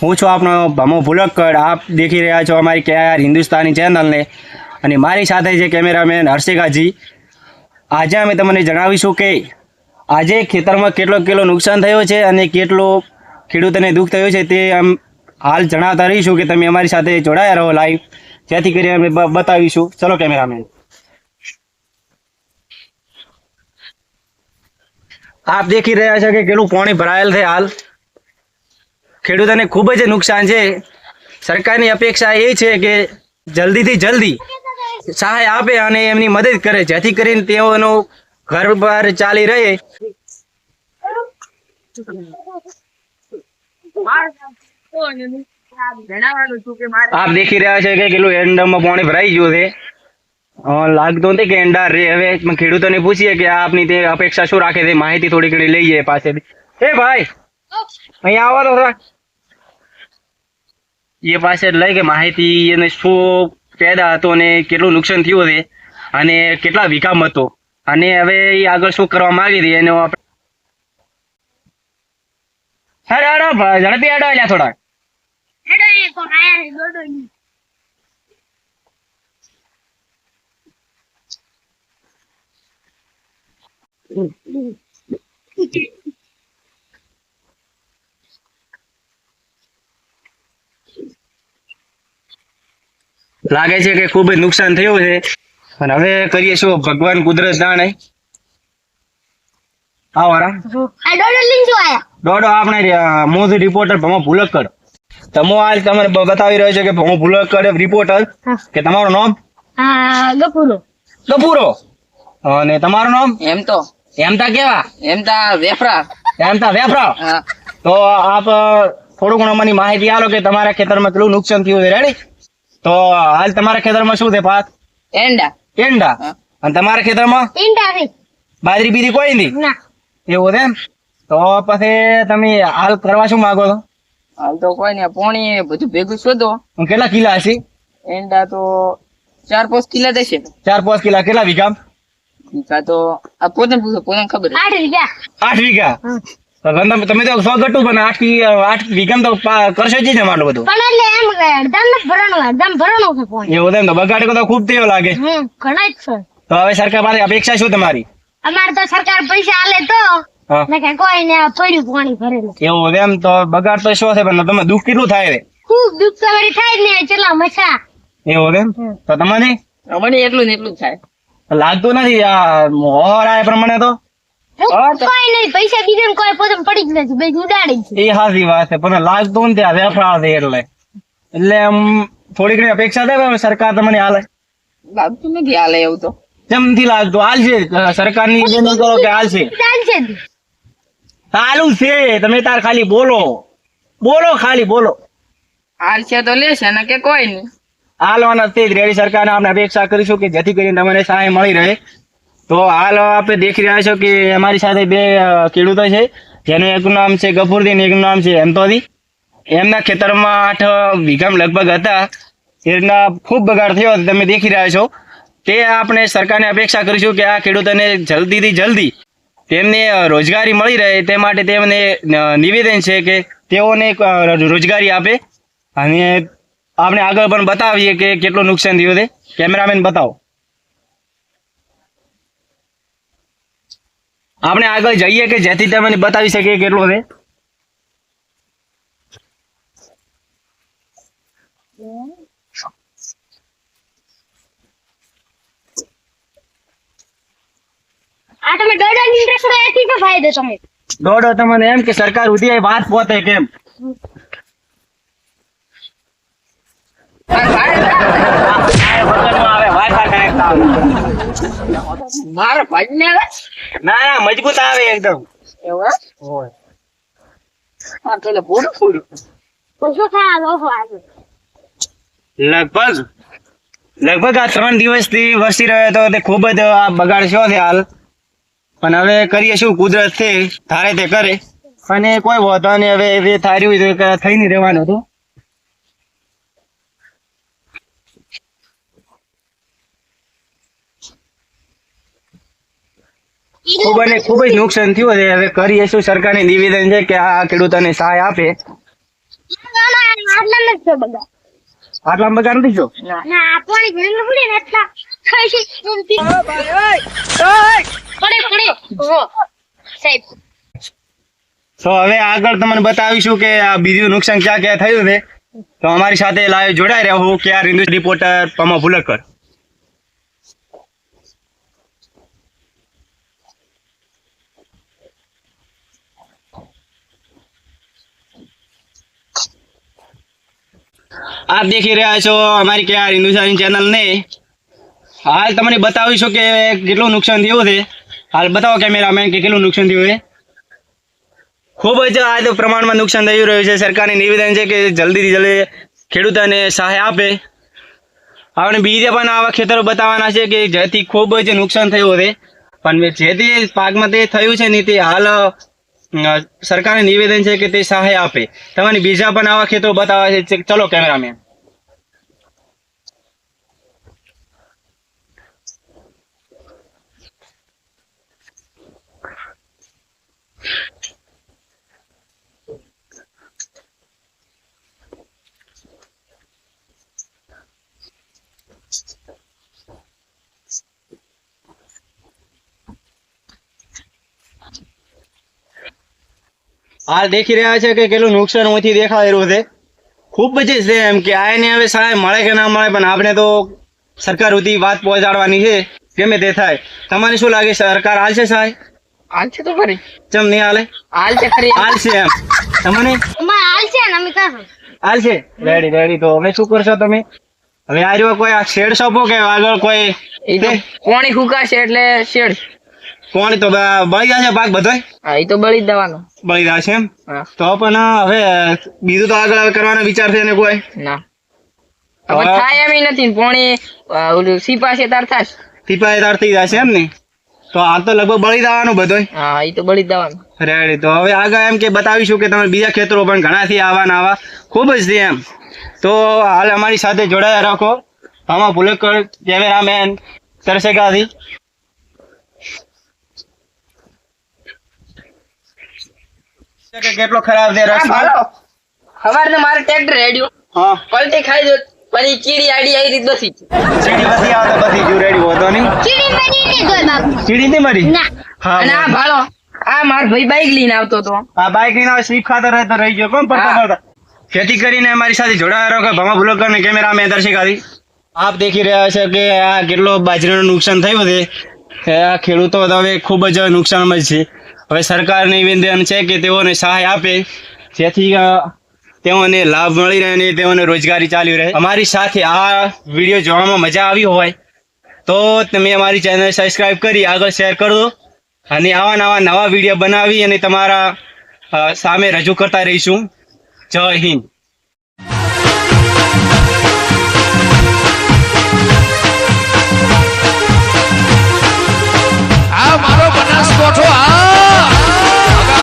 હું છું આપનો ભમો ભુલક્કડ. આપ દેખી રહ્યા છો અમારી KR હિન્દુસ્તાની ચેનલને અને મારી સાથે છે કેમેરામેન હર્ષિકાજી. આજે અમે તમને જણાવીશું કે આજે ખેતરમાં કેટલો નુકસાન થયું છે અને કેટલો ખેડૂતોને દુઃખ થયું છે તે આમ હાલ જણાવતા રહીશું કે તમે અમારી સાથે જોડાયા રહો લાઈવ, જેથી કરીને અમે બતાવીશું. ચલો કેમેરામેન. આપ દેખી રહ્યા છો કે કેટલું પાણી ભરાયેલ છે. હાલ ખેડૂતોને ખૂબ જ નુકસાન છે. સરકારની અપેક્ષા એ છે કે જલ્દીથી જલ્દી સહાય આપે અને એમની મદદ કરે, જેથી કરીને તેઓનું ઘર બાર ચાલી રહે. આપ દેખી રહ્યા છે કે કેટલું એંડામાં પાણી ભરાઈ ગયું છે. લાગતું નથી કે એંડા રે. હવે ખેડૂતોને પૂછીએ કે આપની તે અપેક્ષા શું રાખે છે, માહિતી થોડી ઘણી લઈએ પાસેથી. એ ભાઈ અહીંયા આવો તો થોડા એ પાસે લઈ કે માહિતી એને શું પેદા હતો અને કેટલું નુકસાન થયું છે અને કેટલા વીઘામાં હતો અને હવે એ આગળ શું કરવા માંગી હતી એનો આપણે ઝડપી આડો એટલે થોડા લાગે છે કે ખૂબ જ નુકસાન થયું છે. અને હવે કરીએ શું, ભગવાન કુદરત જાણે. દોડો આપણે મોદી રિપોર્ટર ભમો ભુલક્કડ. તમો આજ તમને બતાવી રહ્યો છે કે ભમો ભુલક્કડ રિપોર્ટર. કે તમારું નામ? ગફુરો. અને તમારું નામ? એમતા કેવા? એમતા વેફરા. તો આપ થોડું ઘણું મને માહિતી આલો કે તમારા ખેતરમાં કેટલું નુકસાન થયું છે. રેડી? તો હાલ તમારા ખેતરમાં શું છે પાક? એંડા. અને તમારા ખેતરમાં બાજરી બીજી કોઈ નથી? એવું છે એમ? તો પછી તમે હાલ કરવા શું માંગો છો? હાલ તો કોઈ નઈ, પોણી બધું ભેગું શોધો. કેટલા કિલા હશે? એંડા તો 4-5 કિલા દેશે. 4-5 કિલા. કેટલા વીઘા? વીઘા તો આ પોતે પૂછો, પોતે ખબર. 8 વીઘા. તો તમે તો 100 ગટુ પણ 8 વીઘા તો કરશો જ ને આટલું બધું. એવું છે એમ? તો બગાડે તો ખૂબ થયો લાગે. તો હવે સરકાર પાસે અપેક્ષા શું તમારી? અમારે તો સરકાર પૈસા આલે તો કોઈ ને પડ્યું પાણી ભરેલું. એવું છે એમ? તો બગાડ તો શું છે પણ તમે દુઃખ કેટલું થાય છે? ખૂબ દુઃખ તો વળી થાય જ ને, ચેલા મસા. એવું છે એમ? તો તમને મને એટલું ને એટલું જ થાય. લાગતું નથી આ મોહર આ પ્રમાણે તો કોઈ નહીં, પૈસા બીજા કોઈ પોતે પડી જ નથી, બે ઉડાડી છે. એ સાચી વાત છે, પણ લાગતું નથી આ વેફરા છે એટલે આમ થોડી ઘણી અપેક્ષા થાય હવે સરકાર તમને હાલે. લાગતું નથી હાલે એવું તો. કેમ નથી લાગતું? હાલશે સરકારની વિનંતી કરો કે હાલશે. ચાલશે જ. ચાલુ છે. તમે તાર ખાલી બોલો ખાલી બોલો. હાલ છે તો લેશે ને કે કોઈ નહીં. હાલવાના તે જ રેડી. સરકારને આપણે અપેક્ષા કરીશું કે જેથી કરીને તમને સહાય મળી રહે. તો હાલ આપણે દેખી રહ્યા છો કે અમારી સાથે બે ખેડૂતો છે, જેનું એકનું નામ છે ગફુરદીન, એકનું નામ છે એમતોદી. એમના ખેતરમાં 8 વીઘામાં લગભગ હતા. એના ખૂબ બગાડ થયો તમે દેખી રહ્યા છો. તે આપણે સરકારને અપેક્ષા કરીશું કે આ ખેડૂતોને જલ્દીથી જલ્દી તેમને રોજગારી મળી રહે તે માટે તેમને નિવેદન છે કે તેઓને રોજગારી આપે. અને આપણે આગળ પણ બતાવીએ કે કેટલું નુકસાન થયું છે. કેમેરામેન બતાવો. આપણે આગળ જઈએ કે જેથી તમને બતાવી શકીએ કેટલું છે. આ તમે દોડવાની ઇન્ટરેસ્ટ હોય એથી તો ફાયદો તમે. દોડો તમને એમ કે સરકાર સુધી વાત પહોંચે કેમ? મારા ભાઈ ને ના મજબૂત આવે એકદમ. એવું હા તો પૂરું પૈસા ખા લોહો આવે. લગભગ આ 3 દિવસથી વસી રહ્યો હતો તે ખૂબ જ આ બગાડ થયો છે હાલ. પણ હવે કરીએ શું, કુદરત છે ધારે તે કરે. અને કોઈ વાંધો નહીં, હવે એ થાર્યું થઈ નહીં રહેવાનું હતું. ખૂબ જ નુકસાન થયું છે. હવે કરીએ શું, સરકારને નિવેદન છે કે આ ખેડૂતોને સહાય આપે. આટલા નથી તો બગા. આટલા બગાડ નથી જો. ના ના આ પાણી ભરીને પડે ને એટલા ખાઈ છે પડે ઓ સાહેબ. તો હવે આગળ તમને બતાવીશું કે આ બીજું નુકસાન ક્યાં ક્યાં થયું છે. તો અમારી સાથે લાઈવ જોડાઈ રહ્યો હું KR ન્યૂઝ રિપોર્ટર પમા ભુલકર. આપ દેખી રહ્યા છો અમારી KR ન્યૂઝ ચેનલ ને. હાલ તમને બતાવીશું કે કેટલું નુકસાન થયું છે. હાલ બતાવો કેમેરામેન કે કેટલું નુકસાન થયું છે. ખૂબ જ આ તો પ્રમાણમાં નુકસાન થઈ રહ્યું છે. સરકારને નિવેદન છે કે જલ્દીથી જલ્દી ખેડૂતોને સહાય આપે. આપણે બીજે પણ આવા ખેતરો બતાવવાના છે કે જેથી ખૂબ જ નુકસાન થયું છે, પણ જે તે પાકમાં તે થયું છે ને તે હાલ સરકારને નિવેદન છે કે તે સહાય આપે. તમને બીજા પણ આવા ખેતરો બતાવવા છે. ચલો કેમેરામેન. હાલ દેખી રહ્યા છે કે કેટલું નુકસાન ઓછી દેખાઈ રહ્યું છે. ખૂબ જ છે એમ કે આને હવે સહાય મળે કે ના મળે, પણ આપણે તો સરકાર સુધી વાત પહોંચાડવાની છે ગમે તે થાય. તમારે શું લાગે સરકાર હાલશે સહાય? હાલ છે તો ખરી. ચમ નહીં હાલે? હાલ છે ખરી. હાલશે એમ તમને અમાર હાલ છે ને અમે કાઢો. હાલશે. Ready ready. તો હવે શું કરશો તમે? હવે આ રહ્યો કોઈ આ શેડ સોંપો કે આગળ કોઈ એ તો કોણી ફૂકાશે એટલે શેડ. કોણ તો બળી જશે પાક બધોય? હા એ તો બળી જ દેવાનો. બળી જશે એમ? હા. તો પણ હવે બીજું તો આગળ કરવાનો વિચાર છે ને કોઈ? ના હવે થાય એમ નથી. પોણી ઓલું સીપાશે તાર થાશ. ટીપાએ તાર થઈ જશે એમ ને? તો આ તો લગભગ બળી જવાનું બધોય. હા એ તો બળી જ દેવાનું. રેડી. તો હવે આગળ એમ કે બતાવીશું કે તમે બીજા ખેતરો પણ ઘણા થી આવા ને આવા ખૂબ જ છે એમ. તો હાલ અમારી સાથે જોડાયા રાખો. આમાં ભુલકર કેમેરામેન તરસેગાથી. કેટલો ખરાબ છે રસ્તો. સવારે મારે ટ્રેક્ટર રેડ્યું હા, પલટી ખાઈ દો પછી ચીડી આડી આવી રીત બસી. સીડી બધી આવે તો બધી જો રેડી હોતો નહીં. ચીડી બની નહીં ગઈ બાપુ. સીડી નહીં મરી? ના હા. અને આ ભાળો આ માર ભાઈ બાઈક લઈને આવતો હતો. આ બાઈક લઈને આવે સ્લીપ ખાતો રહેતો રહી ગયો કોણ પડતા પડતા. જેથી કરીને અમારી સાથે જોડાયા રહો કે ભમા ભુલકર ને કેમેરામેન દર્શિકાથી. આપ દેખી રહ્યા છે કે આ કેટલો બાજરાનું નુકસાન થયું છે. આ ખેડૂતો તો હવે ખૂબ જ નુકસાનમાં છે. હવે સરકાર નિવેદન છે કે તેઓને સહાય આપે જેથી તેઓને લાભ મળી રહે અને તેઓને રોજગારી ચાલી રહે. અમારી સાથે આ વિડીયો જોવામાં મજા આવી હોય તો તમે અમારી ચેનલ સબસ્ક્રાઈબ કરી આગળ શેર કરો અને આવા નવા વિડીયો બનાવી અને તમારા સામે રજૂ કરતા રહીશું. જય હિન્દ.